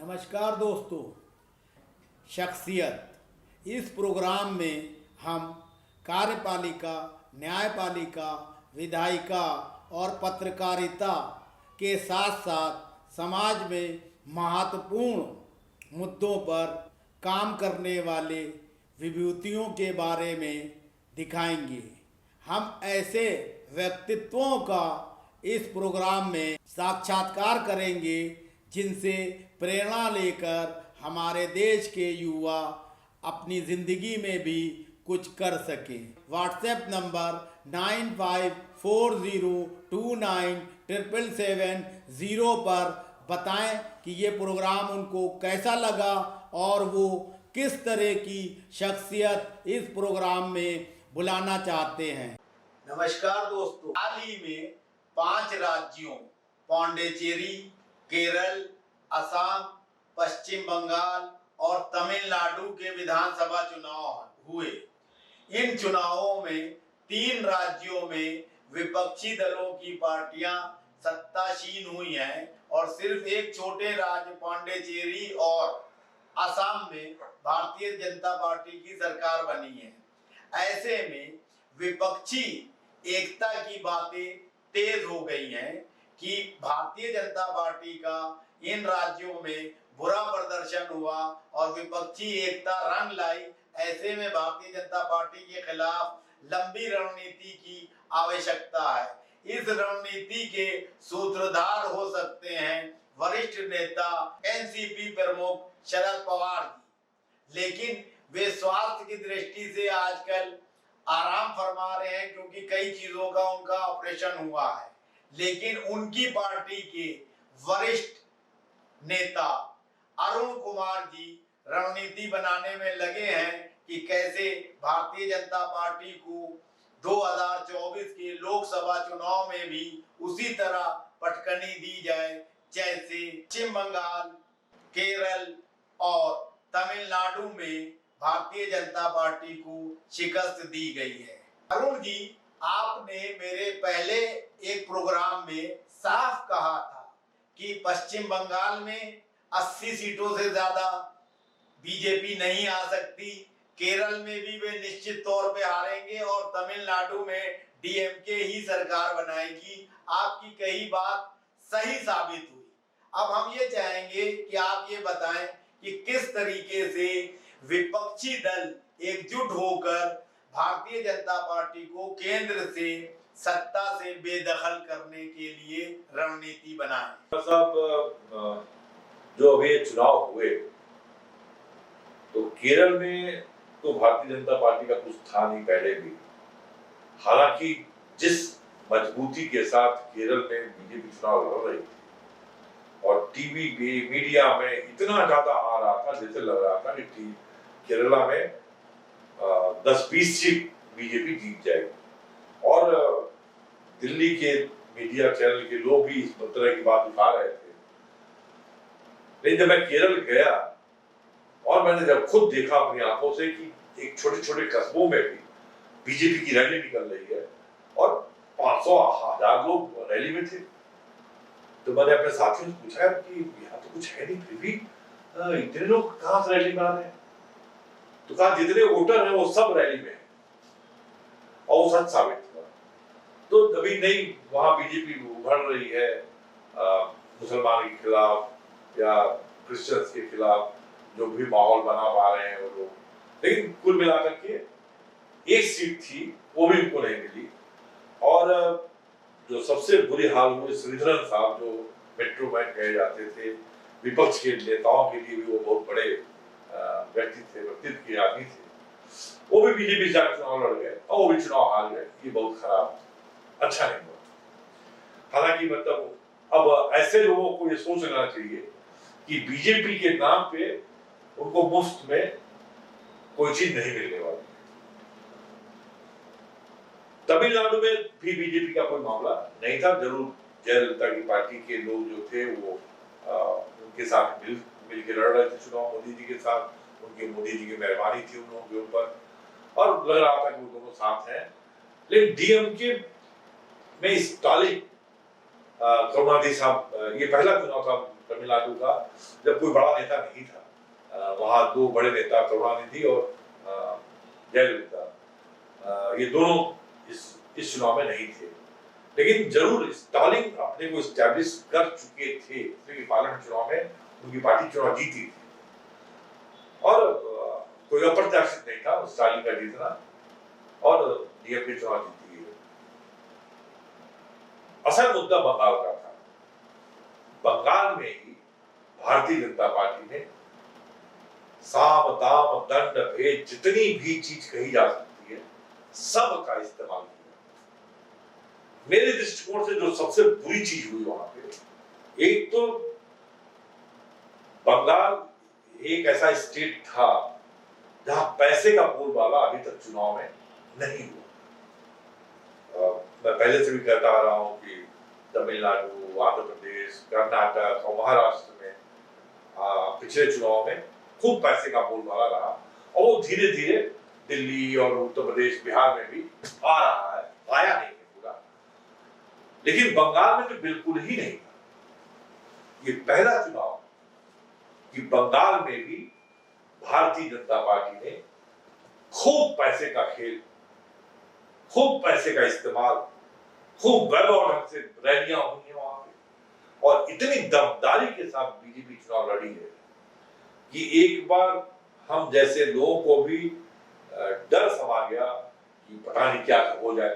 नमस्कार दोस्तों। शख्सियत इस प्रोग्राम में हम कार्यपालिका, न्यायपालिका, विधायिका और पत्रकारिता के साथ साथ समाज में महत्वपूर्ण मुद्दों पर काम करने वाले विभूतियों के बारे में दिखाएंगे। हम ऐसे व्यक्तित्वों का इस प्रोग्राम में साक्षात्कार करेंगे जिनसे प्रेरणा लेकर हमारे देश के युवा अपनी ज़िंदगी में भी कुछ कर सकें। व्हाट्सएप नंबर 9540297770 पर बताएं कि ये प्रोग्राम उनको कैसा लगा और वो किस तरह की शख्सियत इस प्रोग्राम में बुलाना चाहते हैं। नमस्कार दोस्तों। हाल ही में 5 राज्यों पौंडीचेरी, केरल, असम, पश्चिम बंगाल और तमिलनाडु के विधानसभा चुनाव हुए। इन चुनावों में 3 राज्यों में विपक्षी दलों की पार्टियां सत्तासीन हुई हैं और सिर्फ एक छोटे राज्य पौंडीचेरी और असम में भारतीय जनता पार्टी की सरकार बनी है। ऐसे में विपक्षी एकता की बातें तेज हो गई हैं कि भारतीय जनता पार्टी का इन राज्यों में बुरा प्रदर्शन हुआ और विपक्षी एकता रंग लाई। ऐसे में भारतीय जनता पार्टी के खिलाफ लंबी रणनीति की आवश्यकता है। इस रणनीति के सूत्रधार हो सकते हैं वरिष्ठ नेता एनसीपी प्रमुख शरद पवार जी, लेकिन वे स्वास्थ्य की दृष्टि से आजकल आराम फरमा रहे हैं क्योंकि कई चीजों का उनका ऑपरेशन हुआ है। लेकिन उनकी पार्टी के वरिष्ठ नेता अरुण कुमार जी रणनीति बनाने में लगे हैं कि कैसे भारतीय जनता पार्टी को 2024 के लोकसभा चुनाव में भी उसी तरह पटकनी दी जाए जैसे पश्चिम बंगाल, केरल और तमिलनाडु में भारतीय जनता पार्टी को शिकस्त दी गई है। अरुण जी, आपने मेरे पहले एक प्रोग्राम में साफ कहा था कि पश्चिम बंगाल में 80 सीटों से ज्यादा बीजेपी नहीं आ सकती, केरल में भी वे निश्चित तौर पे हारेंगे और तमिलनाडु में डीएमके ही सरकार बनाएगी। आपकी कही बात सही साबित हुई। अब हम ये चाहेंगे कि आप ये बताएं कि किस तरीके से विपक्षी दल एकजुट होकर भारतीय जनता पार्टी को केंद्र से सत्ता से बेदखल करने के लिए रणनीति बनाए। साहब, जो अभी चुनाव हुए तो केरल में तो भारतीय जनता पार्टी का कुछ था नहीं पहले भी। हालांकि जिस मजबूती के साथ केरल में बीजेपी चुनाव लड़ रही थी और टीवी पे मीडिया में इतना ज्यादा आ रहा था जैसे लग रहा था कि केरला में 10-20 सीट बीजेपी जीत जाएगी और दिल्ली के मीडिया चैनल के लोग भी इस तरह की बात उठा रहे थे। लेकिन जब मैं केरल गया और मैंने जब खुद देखा अपनी आंखों से कि एक छोटे छोटे कस्बों में भी बीजेपी की रैली निकल रही है और 500-1000 लोग रैली में थे, तो मैंने अपने साथियों से पूछा कि यहाँ तो कुछ है नहीं, फिर भी इतने लोग कहाँ से रैली में आ रहे हैं? तो कहा जितने वोटर हैं वो सब रैली में है और वो सच साबित हुआ। तो अभी नहीं वहां बीजेपी उभर रही है मुसलमान के खिलाफ या क्रिश्चियंस के खिलाफ, जो भी माहौल बना पा रहे हैं वो लोग, लेकिन कुल मिलाकर के एक सीट थी वो भी उनको नहीं मिली। और जो सबसे बुरी हाल हुई, श्रीधरन साहब जो मेट्रो मैन कहे जाते थे, विपक्ष के नेताओं के लिए भी वो बहुत बड़े व्यक्तित्व के आदमी थे, वो भी बीजेपी से चुनाव लड़ गए और वो भी चुनाव हार गए। ये बहुत खराब, अच्छा नहीं हुआ। हालांकि मतलब अब ऐसे लोगों को ये सोच लेना चाहिए कि बीजेपी के नाम पे उनको मुफ्त में कोई चीज नहीं मिलने वाली। तमिलनाडु में भी बीजेपी का कोई मामला नहीं था, जरूर जयललिता की पार्टी के लोग जो थे वो उनके साथ मिल के लड़ रहे थे चुनाव, मोदी जी के साथ। उनकी मोदी जी की मेहरबानी थी उन लोगों के ऊपर और लग रहा था कि वो दोनों साथ हैं। लेकिन डीएमके में स्टालिन करुणानिधि साहब, ये पहला चुनाव था तमिलनाडु का, जब कोई बड़ा नेता नहीं था। वहाँ दो बड़े नेता करुणानिधि और जयललिता, ये दोनों इस चुनाव में नहीं थे, लेकिन जरूर स्टालिन अपने को स्टैब्लिश कर चुके थे, क्योंकि पार्लियामेंट चुनाव में उनकी पार्टी चुनाव जीती थी और कोई अप्रत्याशित नहीं था स्टालिन का जीतना, और डीएमके चुनाव जीती है। असल मुद्दा बंगाल का था। बंगाल में ही भारतीय जनता पार्टी ने साम दाम दंड भेद जितनी भी चीज कही जा सकती है सब का इस्तेमाल किया। मेरे दृष्टिकोण से जो सबसे बुरी चीज हुई वहां पे, एक तो बंगाल एक ऐसा स्टेट था जहां पैसे का बोलबाला अभी तक चुनाव में नहीं हुआ। मैं पहले से भी कहता आ रहा हूं कि तमिलनाडु, आंध्र प्रदेश, कर्नाटक और महाराष्ट्र में पिछले चुनाव में खूब पैसे का बोलबाला रहा, और वो धीरे धीरे दिल्ली और उत्तर प्रदेश, बिहार में भी आ रहा है, आया नहीं है पूरा, लेकिन बंगाल में तो बिल्कुल ही नहीं था। ये पहला चुनाव कि बंगाल में भी भारतीय जनता पार्टी ने खूब पैसे का खेल, खूब पैसे का इस्तेमाल, खूब वैभव ढंग से रैलियां हुई हैं वहां पे, और इतनी दमदारी के साथ बीजेपी चुनाव लड़ी है कि एक बार हम जैसे लोगों को भी डर समा गया कि पता नहीं क्या हो जाए।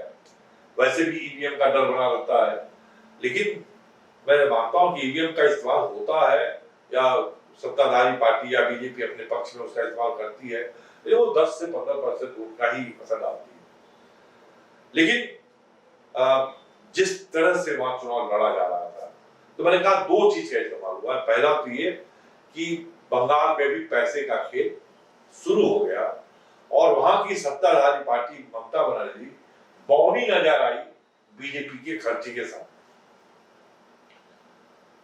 वैसे भी ईवीएम का डर बना रहता है, लेकिन मैं मानता हूं कि ईवीएम का इस्तेमाल होता है या सत्ताधारी पार्टी या बीजेपी अपने पक्ष में उसका इस्तेमाल करती है, तो वो 10 से 15% उनका ही असर डालती है। लेकिन जिस तरह से वहां चुनाव लड़ा जा रहा था, तो मैंने कहा दो चीज का इस्तेमाल हुआ है। पहला तो ये कि बंगाल में भी पैसे का खेल शुरू हो गया, और वहां की सत्ताधारी पार्टी ममता बनर्जी बौनी नजर आई बीजेपी के खर्चे के साथ।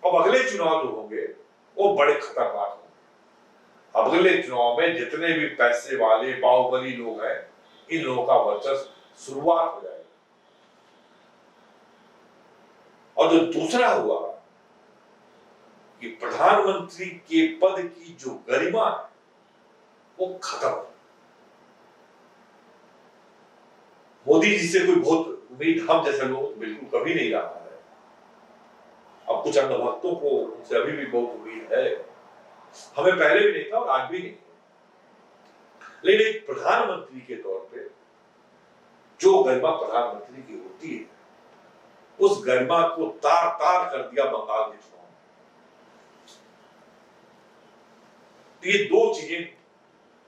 अब अगले चुनाव जो होंगे वो बड़े खतरनाक होंगे। अब अगले चुनाव में जितने भी पैसे वाले बाहुबली लोग हैं, इन लोगों का वर्चस्व शुरुआत हो जाएगी। और जो दूसरा हुआ कि प्रधानमंत्री के पद की जो गरिमा है वो खत्म है। मोदी जी से कोई बहुत उम्मीद हम जैसे लोग बिल्कुल कभी नहीं रहा है। अब कुछ अंधभक्तों को उनसे अभी भी बहुत उम्मीद है, हमें पहले भी नहीं था और आज भी नहीं, लेकिन एक प्रधानमंत्री के तौर पे जो गरिमा प्रधानमंत्री की होती है, उस गरिमा को तार तार कर दिया बंगाल के चुनाव में। तो ये दो चीजें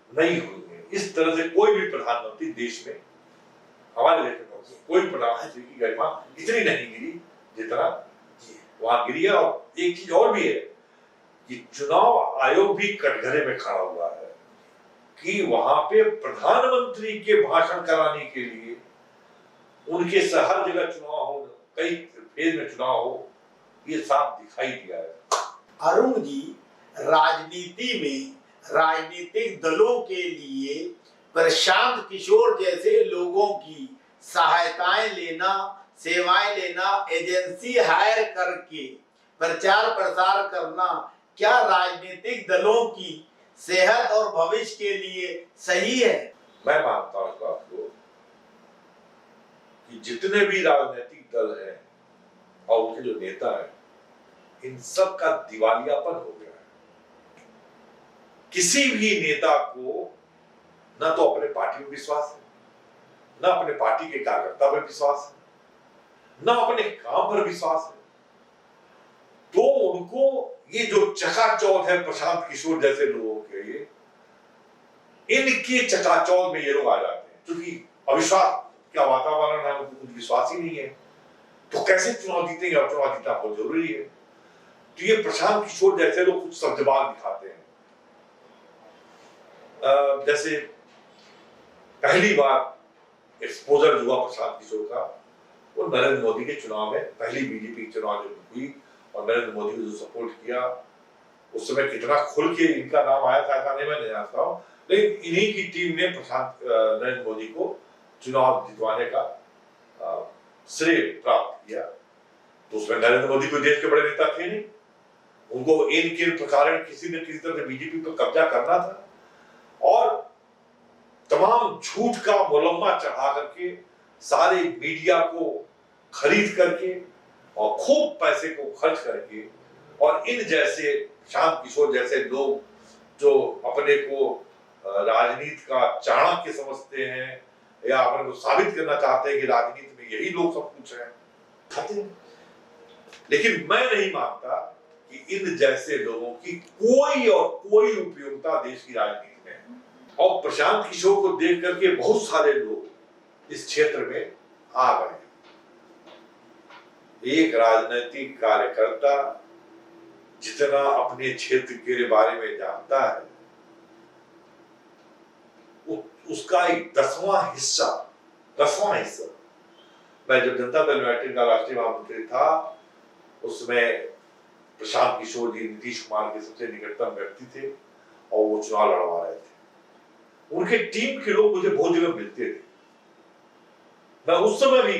नहीं हुई है। इस तरह से कोई भी प्रधानमंत्री देश में, हमारे देश में कोई प्रधानमंत्री की गरिमा इतनी नहीं गिरी जितना वहां गिरी है। और एक चीज और भी है कि चुनाव आयोग भी कटघरे में खड़ा हुआ है कि वहां पे प्रधानमंत्री के भाषण कराने के लिए उनके से हर जगह चुनाव हो, कई फेज में चुनाव हो, ये साफ दिखाई दिया है। अरुण जी, राजनीति में राजनीतिक दलों के लिए प्रशांत किशोर जैसे लोगों की सहायताएं लेना, सेवाएं लेना, एजेंसी हायर करके प्रचार प्रसार करना, क्या राजनीतिक दलों की सेहत और भविष्य के लिए सही है? मैं मानता हूं इस बात को कि जितने भी राजनीतिक दल हैं और उनके जो नेता हैं, इन सब का दिवालियापन हो गया है। किसी भी नेता को न तो अपने पार्टी में विश्वास है, न अपने पार्टी के कार्यकर्ता पर विश्वास है, न अपने काम पर विश्वास है। तो उनको ये जो चकाचौंध है प्रशांत किशोर जैसे लोगों के लिए, इनके चकाचौंध में ये लोग आ जाते हैं, क्योंकि अविश्वास का वातावरण है, उनको कुछ विश्वास ही नहीं है, तो कैसे चुनाव जीतेंगे? और चुनाव जीतना बहुत जरूरी है। तो ये प्रशांत किशोर जैसे लोग कुछ सब्जबाग दिखाते हैं। जैसे पहली बार एक्सपोजर हुआ प्रशांत किशोर का, वो नरेंद्र मोदी के चुनाव में, पहली बीजेपी चुनाव जब हुई और नरेंद्र मोदी को जो सपोर्ट किया, उस समय कितना खुल के इनका नाम आया था ऐसा नहीं मैं नहीं जानता हूँ, लेकिन इन्हीं की टीम ने नरेंद्र मोदी को चुनाव जितवाने का श्रेय प्राप्त किया। तो उसमें नरेंद्र मोदी को देश के बड़े नेता थे नहीं, उनको इन किन प्रकार किसी न किसी तरह बीजेपी पर कब्जा करना था और तमाम झूठ का मुलम्मा चढ़ा करके सारे मीडिया को खरीद करके और खूब पैसे को खर्च करके और इन जैसे शांत किशोर जैसे लोग जो अपने को राजनीति का चाणक्य समझते हैं या अपने को साबित करना चाहते हैं कि राजनीति में यही लोग सब कुछ है, खाते हैं। लेकिन मैं नहीं मानता कि इन जैसे लोगों की कोई उपयोगिता देश की राजनीति में है। और प्रशांत किशोर को देख करके बहुत सारे लोग इस क्षेत्र में आ गए। एक राजनीतिक कार्यकर्ता जितना अपने क्षेत्र के बारे में जानता है उसका एक दसवां हिस्सा मैं जब जनता दल यूनाइटेड का राष्ट्रीय महामंत्री था उसमें प्रशांत किशोर जी नीतीश कुमार के सबसे निकटतम व्यक्ति थे और वो चुनाव लड़वा रहे थे। उनके टीम के लोग मुझे बहुत जगह मिलते थे। मैं उस समय भी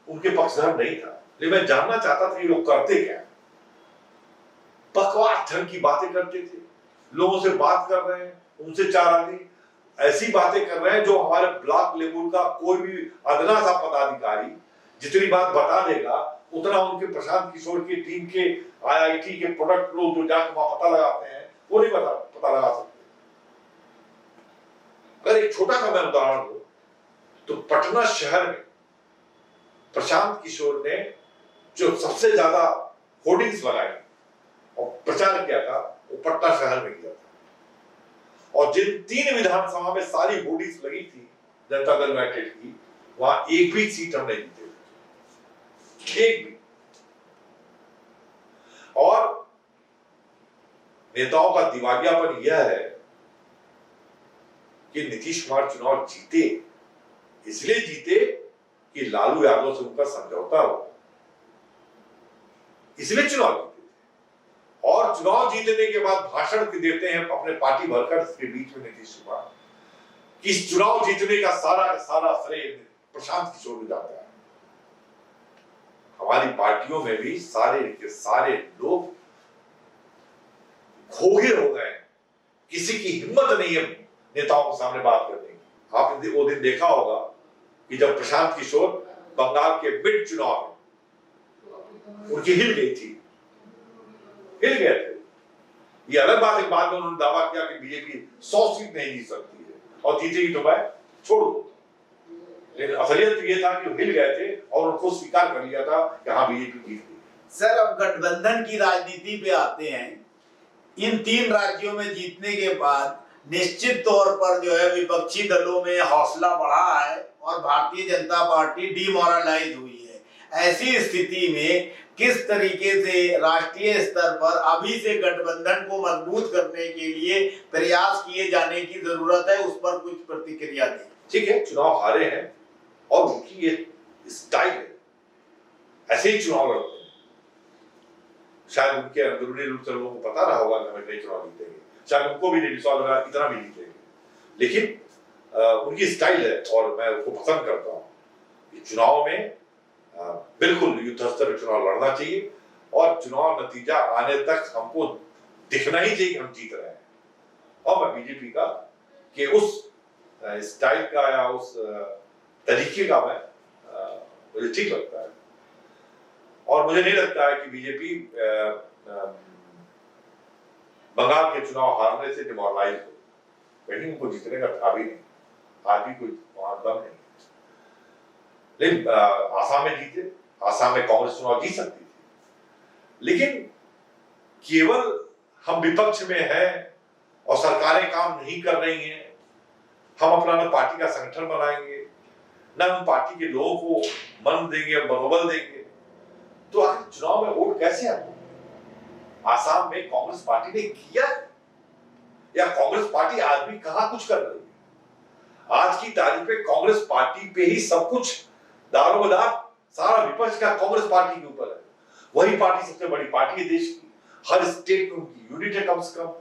उनके पक्षधर नहीं था, लेकिन मैं जानना चाहता था ये लोग करते क्या। बकवास ढंग की बातें करते थे, लोगों से बात कर रहे हैं, उनसे चार आदमी ऐसी बातें कर रहे हैं जो हमारे ब्लॉक लेवल का कोई भी अदना सा पदाधिकारी जितनी बात बता देगा उतना उनके प्रशांत किशोर की टीम के आईआईटी के प्रोडक्ट लोग जो जाकर वहां पता लगाते हैं वो नहीं पता लगा सकते। अगर एक छोटा सा मैं उदाहरण दूं तो पटना शहर में प्रशांत किशोर ने जो सबसे ज्यादा होर्डिंग्स लगाई और प्रचार किया था वो पटना शहर में किया था। और जिन 3 विधानसभा में सारी होर्डिंग्स लगी थी जनता दल यूनाइटेड की, वहां एक भी सीट हम नहीं जीते, एक भी। और नेताओं का दिवालियापन यह है कि नीतीश कुमार चुनाव जीते इसलिए जीते कि लालू यादव से उनका समझौता हो, इसलिए चुनाव जीते थे। और चुनाव जीतने के बाद भाषण देते हैं अपने पार्टी वर्कर्स के बीच में नीतीश कुमार कि इस चुनाव जीतने का सारा श्रेय प्रशांत किशोर को जाता है। हमारी पार्टियों में भी सारे के सारे लोग खोगे हो गए, किसी की हिम्मत नहीं है नेताओं के सामने बात करने की। आपने वो दिन देखा होगा कि जब प्रशांत किशोर बंगाल के मिड चुनाव में उनकी हिल गई थी, हिल गए थे। ये अलग बात है, बाद में उन्होंने दावा किया कि बीजेपी 100 सीट नहीं जीत सकती है और जीतेगी तो मैं छोड़ दूं। लेकिन असलियत तो ये था कि वो हिल गए थे और उनको स्वीकार कर लिया था कि हाँ बीजेपी जीत गई। सर, अब गठबंधन की राजनीति पे आते हैं। इन 3 राज्यों में जीतने के बाद निश्चित तौर पर जो है विपक्षी दलों में हौसला बढ़ा है और भारतीय जनता पार्टी डिमोरलाइज हुई है। ऐसी स्थिति में किस तरीके से राष्ट्रीय स्तर पर अभी से गठबंधन को मजबूत करने के लिए प्रयास किए जाने की जरूरत है, उस पर कुछ प्रतिक्रिया दें। ठीक है, चुनाव हारे हैं और उनकी ये स्टाइल है, ऐसे ही चुनाव लड़ते हैं। शायद उनके अंदरूनी रूप से लोगों को पता रहा होगा कि हमें नहीं चुनाव जीतेंगे, शायद उनको भी नहीं विश्वास लगा इतना भी जीतेंगे, लेकिन उनकी स्टाइल है और मैं उसको पसंद करता हूँ कि चुनाव में बिल्कुल युद्ध स्तर पर चुनाव लड़ना चाहिए और चुनाव नतीजा आने तक हमको दिखना ही चाहिए कि हम जीत रहे हैं। और मैं बीजेपी का कि उस स्टाइल का या उस तरीके का मैं मुझे ठीक लगता है और मुझे नहीं लगता है कि बीजेपी बंगाल के चुनाव हारने से डिमोरलाइज हो। कहीं उनको जीतने का था भी नहीं, आज भी कोई वहां दम नहीं। लेकिन आसाम में जीते, आसाम में कांग्रेस चुनाव जीत सकती थी, लेकिन केवल हम विपक्ष में हैं और सरकारें काम नहीं कर रही हैं, हम अपना न पार्टी का संगठन बनाएंगे न हम पार्टी के लोगों को मन देंगे, मनोबल देंगे, तो आखिर चुनाव में वोट कैसे आते? आसाम में कांग्रेस पार्टी ने किया या कांग्रेस पार्टी आज भी कहां कुछ कर रही है? आज की तारीख में कांग्रेस पार्टी पे ही सब कुछ दारोमदार, सारा विपक्ष का कांग्रेस पार्टी के ऊपर है। वही पार्टी सबसे बड़ी पार्टी है देश की, हर स्टेट में उनकी यूनिट है कम से कम।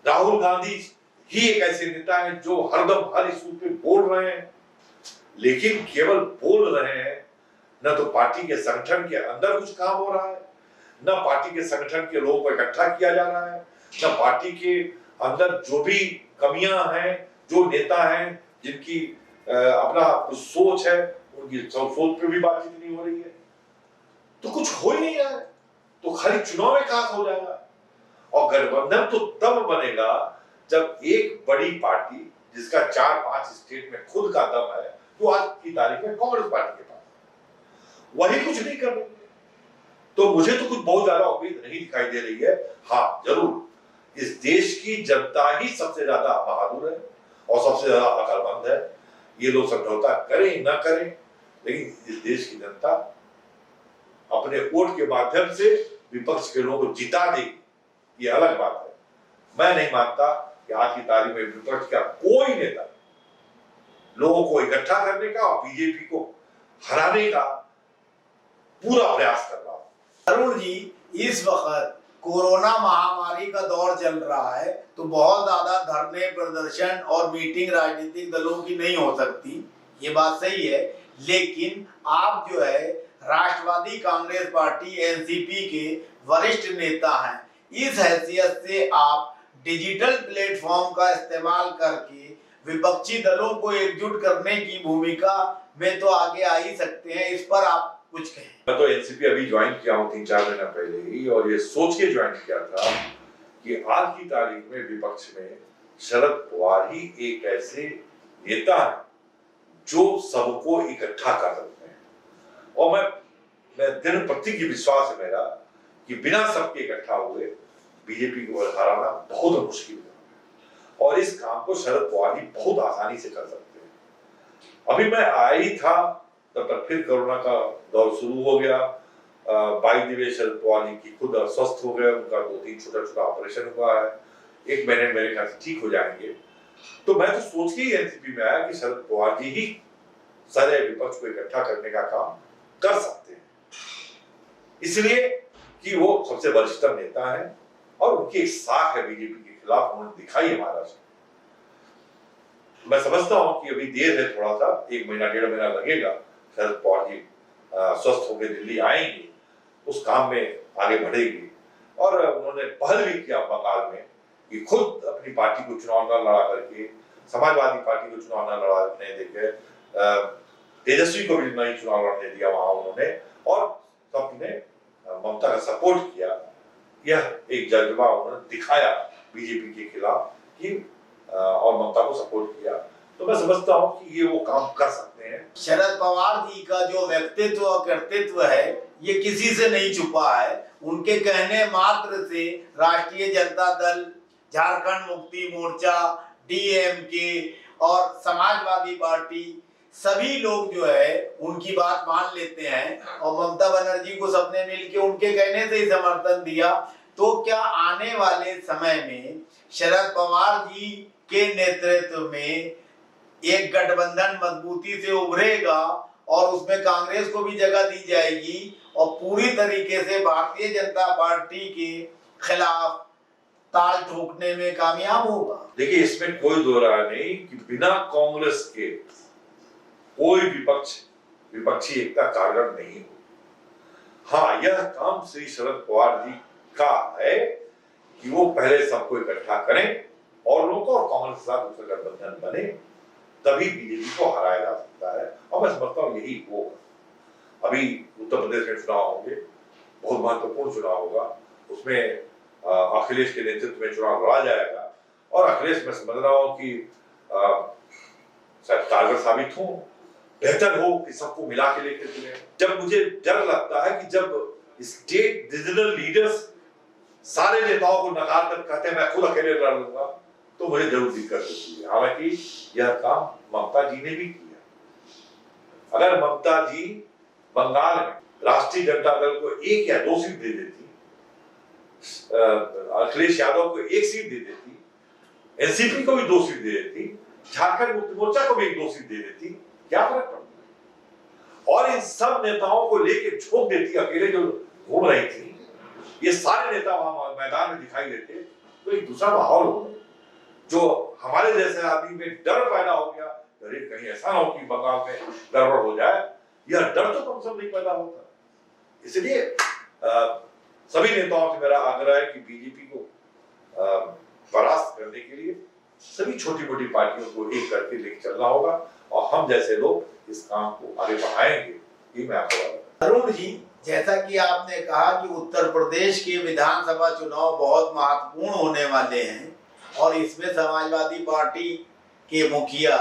राहुल गांधी ही एक ऐसे नेता है जो हरदम हर इशू पे बोल रहे हैं, लेकिन केवल बोल रहे हैं, न तो पार्टी के संगठन के अंदर कुछ काम हो रहा है, न पार्टी के संगठन के लोगों को इकट्ठा किया जा रहा है, न पार्टी के अंदर जो भी कमियां हैं, जो नेता हैं जिनकी अपना कुछ सोच है, उनकी सोच पे भी बातचीत नहीं हो रही है। तो कुछ हो ही नहीं रहा है, तो खाली चुनाव में कहां हो जाएगा। और गठबंधन तो तब बनेगा जब एक बड़ी पार्टी जिसका 4-5 स्टेट में खुद का दम है, जो आज की तारीख में कांग्रेस पार्टी के पास, वही कुछ नहीं कर रही है। तो मुझे तो कुछ बहुत ज्यादा उम्मीद नहीं दिखाई दे रही है। हाँ, जरूर इस देश की जनता ही सबसे ज्यादा बहादुर है और सबसे ज्यादा अकलमंद है। ये लोग समझौता करें ना करें, लेकिन इस देश की जनता अपने वोट के माध्यम से विपक्ष के लोगों को जिता देगी, ये अलग बात है। मैं नहीं मानता कि आज की तारीख में विपक्ष का कोई नेता लोगों को इकट्ठा करने का और बीजेपी को हराने का पूरा प्रयास कर रहा है। अरुण जी, इस वक्त कोरोना महामारी का दौर चल रहा है, तो बहुत ज्यादा धरने, प्रदर्शन और मीटिंग राजनीतिक दलों की नहीं हो सकती, ये बात सही है। लेकिन आप जो है राष्ट्रवादी कांग्रेस पार्टी एनसीपी के वरिष्ठ नेता हैं, इस हैसियत से आप डिजिटल प्लेटफॉर्म का इस्तेमाल करके विपक्षी दलों को एकजुट करने की भूमिका में तो आगे आ ही सकते हैं। इस पर आप कुछ कहें। मैं तो एनसीपी अभी ज्वाइन किया हूँ 3-4 महीना पहले ही, और ये सोच के ज्वाइन किया था कि आज की तारीख में विपक्ष में शरद पवार ही एक ऐसे नेता है जो सबको इकट्ठा कर सकते हैं। और मैं दृढ़ प्रत्यक्ष विश्वास है मेरा कि बिना सबके इकट्ठा हुए बीजेपी को हराना बहुत मुश्किल है, और इस काम को शरद पवार ही बहुत आसानी से कर सकते हैं। अभी मैं आया ही था तब तक फिर कोरोना का दौर शुरू हो गया। 22 दिन शरद पवार जी की खुद अस्वस्थ हो गए, उनका 2-3 छोटा ऑपरेशन हुआ है, 1 महीने मेरे ख्याल से ठीक हो जाएंगे। तो मैं तो सोच के ही एनसीपी में आया कि शरद पवार जी ही सारे विपक्ष को इकट्ठा करने का काम कर सकते हैं, इसलिए कि वो सबसे वरिष्ठतम नेता है और उनकी एक साख है बीजेपी के खिलाफ, उन्होंने दिखाई है महाराष्ट्र। मैं समझता हूं कि अभी देर है, थोड़ा सा 1 महीना 1.5 महीना लगेगा, शरद पवार जी स्वस्थ होकर दिल्ली आएंगे, उस काम में आगे बढ़ेगी। और उन्होंने पहल भी किया बंगाल में कि खुद अपनी पार्टी को चुनाव न लड़ा करके, समाजवादी पार्टी को चुनाव न लड़ाने देके, तेजस्वी को भी नहीं चुनाव लड़ने दिया वहां उन्होंने, और सबने ममता का सपोर्ट किया। यह एक जज्बा उन्होंने दिखाया बीजेपी के खिलाफ कि और ममता को सपोर्ट किया। तो मैं समझता हूं कि ये वो काम कर सकते हैं। शरद पवार जी का जो व्यक्तित्व और कर्तृत्व है, ये किसी से नहीं छुपा है। उनके कहने मात्र से राष्ट्रीय जनता दल, झारखंड मुक्ति मोर्चा, डीएमके और समाजवादी पार्टी, सभी लोग जो है उनकी बात मान लेते हैं, और ममता बनर्जी को सबने मिलकर उनके कहने से ही समर्थन दिया। तो क्या आने वाले समय में शरद पवार जी के नेतृत्व में एक गठबंधन मजबूती से उभरेगा और उसमें कांग्रेस को भी जगह दी जाएगी और पूरी तरीके से भारतीय जनता पार्टी के खिलाफ ताल ठोकने में कामयाब होगा? देखिए, इसमें कोई दो राय नहीं कि बिना कांग्रेस के कोई विपक्षी एकता कारगर नहीं हो। हाँ, यह काम श्री शरद पवार जी का है कि वो पहले सबको इकट्ठा करें और लोगों को और कांग्रेस के साथ उसका गठबंधन बने, तभी बीजेपी को हराया जा सकता है। और मैं समझता हूँ यही होगा। अभी उत्तर प्रदेश में चुनाव होंगे, बहुत महत्वपूर्ण चुनाव होगा, उसमें अखिलेश के नेतृत्व में चुनाव लड़ा जाएगा, और अखिलेश मैं समझ रहा हूँ कि शायद कारगर साबित हो, बेहतर हो कि सबको मिला के लेके चले। जब मुझे डर लगता है कि जब स्टेट रीजनल लीडर्स सारे नेताओं को नकार कर कहते हैं मैं खुद अकेले लड़ लूंगा, तो मुझे जरूर दिक्कत होती है। हालांकि यह काम ममता जी ने भी किया। अगर ममता जी बंगाल में राष्ट्रीय जनता दल को 1 या 2 सीट दे देती, अखिलेश यादव को 1 सीट दे देती, एनसीपी को भी 2 सीट दे देती, झारखंड मुक्ति मोर्चा को भी 2 सीट दे देती, क्या फर्क पड़ता? और इन सब नेताओं को लेके झोंक देती, अकेले जो घूम रही थी, ये सारे नेता वहां मैदान में दिखाई देते, तो एक दूसरा माहौल हो, जो हमारे जैसे आदमी में डर पैदा हो गया, अरे कहीं ऐसा ना हो कि बंगाल में गड़बड़ हो जाए, यह डर तो कम से कम नहीं पैदा होता। इसलिए सभी नेताओं से मेरा आग्रह है कि बीजेपी को परास्त करने के लिए सभी छोटी मोटी पार्टियों को एक करके लेकर चलना होगा और हम जैसे लोग इस काम को आगे बढ़ाएंगे, ये मैं आपको बताऊं। अरुण जी, जैसा कि आपने कहा कि उत्तर प्रदेश के विधानसभा चुनाव बहुत महत्वपूर्ण होने वाले हैं और इसमें समाजवादी पार्टी के मुखिया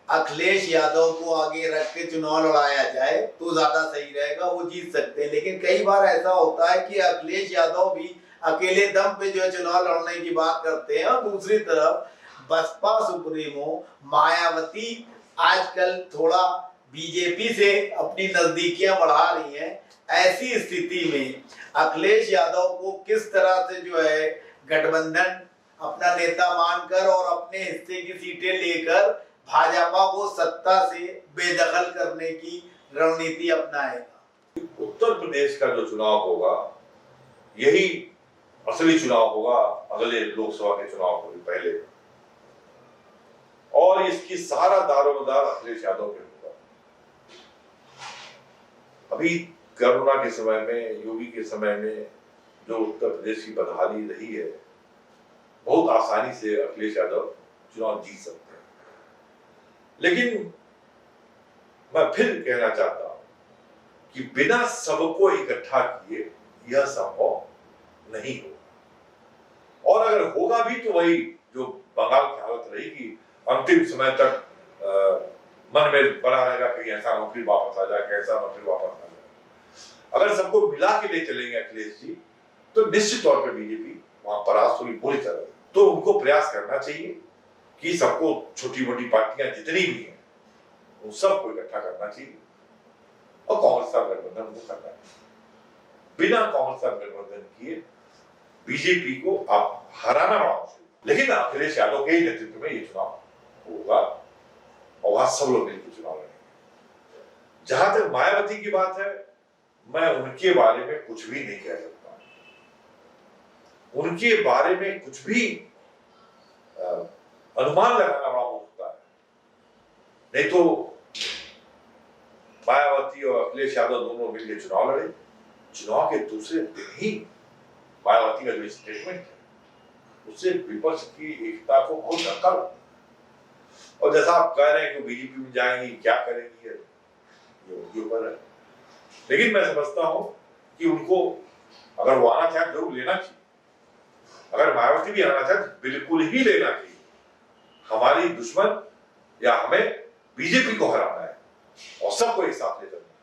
अखिलेश यादव को आगे रख के चुनाव लड़ाया जाए तो ज्यादा सही रहेगा, वो जीत सकते हैं। लेकिन कई बार ऐसा होता है कि अखिलेश यादव भी अकेले दम पे जो है चुनाव लड़ने की बात करते हैं और दूसरी तरफ बसपा सुप्रीमो मायावती आजकल थोड़ा बीजेपी से अपनी नजदीकियां बढ़ा रही हैं। ऐसी स्थिति में अखिलेश यादव को किस तरह से जो है गठबंधन अपना नेता मानकर और अपने हिस्से की सीटें लेकर भाजपा को सत्ता से बेदखल करने की रणनीति अपनाएगा? उत्तर प्रदेश का जो चुनाव होगा यही असली चुनाव होगा अगले लोकसभा के चुनाव को पहले, और इसकी सारा दारोमदार अखिलेश यादव पे होगा। अभी कोरोना के समय में, योगी के समय में जो उत्तर प्रदेश की बदहाली रही है, बहुत आसानी से अखिलेश यादव चुनाव जीत सकते हैं। लेकिन मैं फिर कहना चाहता हूं कि बिना सबको इकट्ठा किए यह संभव नहीं होगा, और अगर होगा भी तो वही जो बंगाल की हालत रहेगी, अंतिम समय तक मन में बना रहेगा कि ऐसा नौकरी वापस आ जाए, कैसा नौकरी वापस आ जाए। अगर सबको मिला के ले चलेंगे अखिलेश जी, तो निश्चित तौर पर बीजेपी वहां परास्त होगी पूरी तरह। तो उनको प्रयास करना चाहिए कि सबको, छोटी मोटी पार्टियां जितनी भी हैं उन सबको इकट्ठा करना चाहिए और कांग्रेस का गठबंधन उनको करना है। बिना कांग्रेस का गठबंधन किए बीजेपी को आप हराना बड़ा मुश्किल, लेकिन अखिलेश यादव के ही नेतृत्व में ये चुनाव होगा और वहां सब लोग मिलकर चुनाव लड़ेंगे। जहां तक मायावती की बात है, मैं उनके बारे में कुछ भी नहीं कह सकता। उनके बारे में कुछ भी अनुमान लगाना बड़ा मुश्किल है। नहीं तो मायावती और अखिलेश यादव दोनों मिलकर चुनाव लड़े, चुनाव के दूसरे दिन ही मायावती का जो स्टेटमेंट है उससे विपक्ष की एकता को बहुत धक्का लगा। और जैसा आप कह रहे हैं कि बीजेपी में जाएंगी, क्या करेंगी, ये उनके ऊपर है। लेकिन मैं समझता हूं कि उनको अगर वो आना चाहे जरूर लेना चाहिए, अगर मायावती भी आना चाहे बिल्कुल ही लेना चाहिए। हमारी दुश्मन या हमें बीजेपी को हराना है और सबको एक साथ ले चलना है।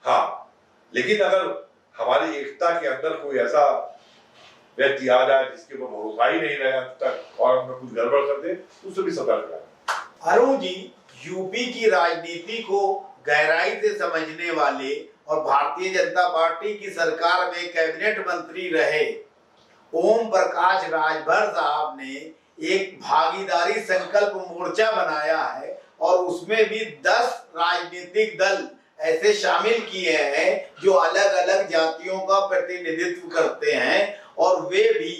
हाँ, लेकिन अगर हमारी एकता के अंदर कोई ऐसा व्यक्ति आ जाए जिसके ऊपर भरोसा ही नहीं रहे तक और हमें कुछ गड़बड़ कर दे, तो उससे भी सतर्क रहना। अरुण जी, यूपी की राजनीति को गहराई से समझने वाले और भारतीय जनता पार्टी की सरकार में कैबिनेट मंत्री रहे ओम प्रकाश राजभर साहब ने एक भागीदारी संकल्प मोर्चा बनाया है और उसमें भी 10 राजनीतिक दल ऐसे शामिल किए हैं जो अलग अलग जातियों का प्रतिनिधित्व करते हैं और वे भी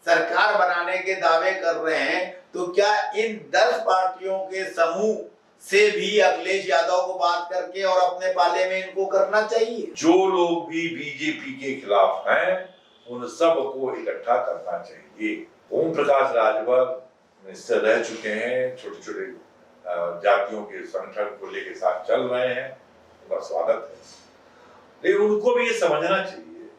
सरकार बनाने के दावे कर रहे हैं। तो क्या इन 10 पार्टियों के समूह से भी अखिलेश यादव को बात करके और अपने पाले में इनको करना चाहिए? जो लोग भी बीजेपी के खिलाफ हैं उन सब को इकट्ठा करना चाहिए। ओम प्रकाश राजभर मिनिस्टर रह चुके हैं, छोटे छोटे जातियों के संगठन को लेकर साथ चल रहे हैं, उनका स्वागत है। लेकिन उनको भी ये समझना चाहिए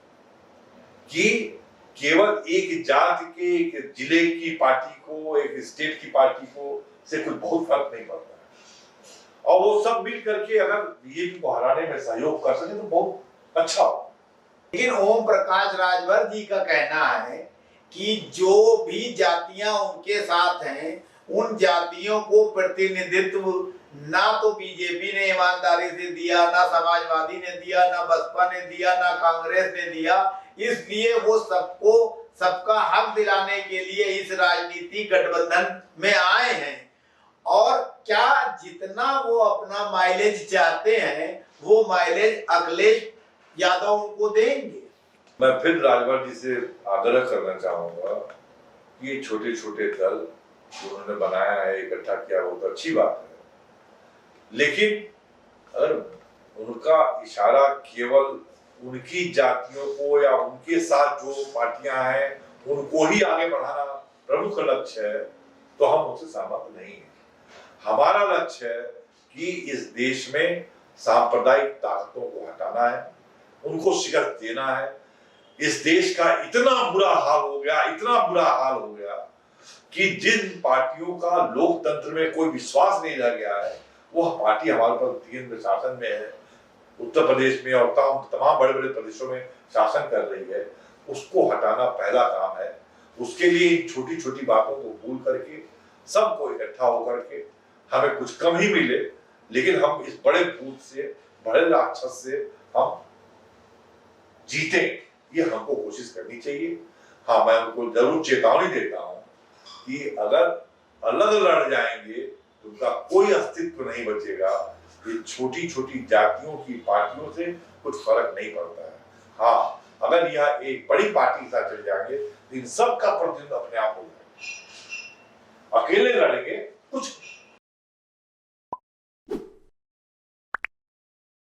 कि केवल एक जाति के, एक जिले की पार्टी को, एक स्टेट की पार्टी को से कुछ बहुत फर्क नहीं पड़ता है। और वो सब मिल करके अगर बीजेपी को हराने में सहयोग कर सके तो बहुत अच्छा हो। लेकिन ओम प्रकाश राजभर जी का कहना है कि जो भी जातियां उनके साथ हैं उन जातियों को प्रतिनिधित्व ना तो बीजेपी ने ईमानदारी से दिया, ना समाजवादी ने दिया, ना बसपा ने दिया, ना कांग्रेस ने दिया। इसलिए वो सबको सबका हक दिलाने के लिए इस राजनीतिक गठबंधन में आए हैं। और क्या जितना वो अपना माइलेज चाहते हैं वो माइलेज अखिलेश यादव उनको देंगे? मैं फिर राजभर जी से आग्रह करना चाहूंगा कि ये छोटे छोटे दल जो उन्होंने बनाया है, इकट्ठा किया, बहुत अच्छी बात है। लेकिन अगर उनका इशारा केवल उनकी जातियों को या उनके साथ जो पार्टियां हैं उनको ही आगे बढ़ाना प्रमुख लक्ष्य है, तो हम उससे सहमत नहीं है। हमारा लक्ष्य है कि इस देश में सांप्रदायिक ताकतों को हटाना है, उनको शिकस्त देना है। इस देश का इतना बुरा हाल हो गया, इतना बुरा हाल हो गया कि जिन पार्टियों का लोकतंत्र में कोई विश्वास नहीं रह गया है, वह पार्टी हमारे पास केंद्र शासन में है, उत्तर प्रदेश में और तमाम बड़े बड़े प्रदेशों में शासन कर रही है। उसको हटाना पहला काम है। उसके लिए छोटी छोटी बातों को भूल करके सबको इकट्ठा होकर के हमें कुछ कम ही मिले, लेकिन हम इस बड़े भूत से, बड़े राक्षस से हम जीते, ये हमको कोशिश करनी चाहिए। हाँ, मैं उनको जरूर चेतावनी देता हूं कि अगर अलग लड़ जाएंगे तो उनका कोई अस्तित्व नहीं बचेगा। ये छोटी छोटी जातियों की पार्टियों से कुछ फर्क नहीं पड़ता है। हाँ, अगर यह एक बड़ी पार्टी के साथ चल जाएंगे तो इन सब का प्रतिनिधित्व अपने आप हो जाएगा। अकेले लड़ेंगे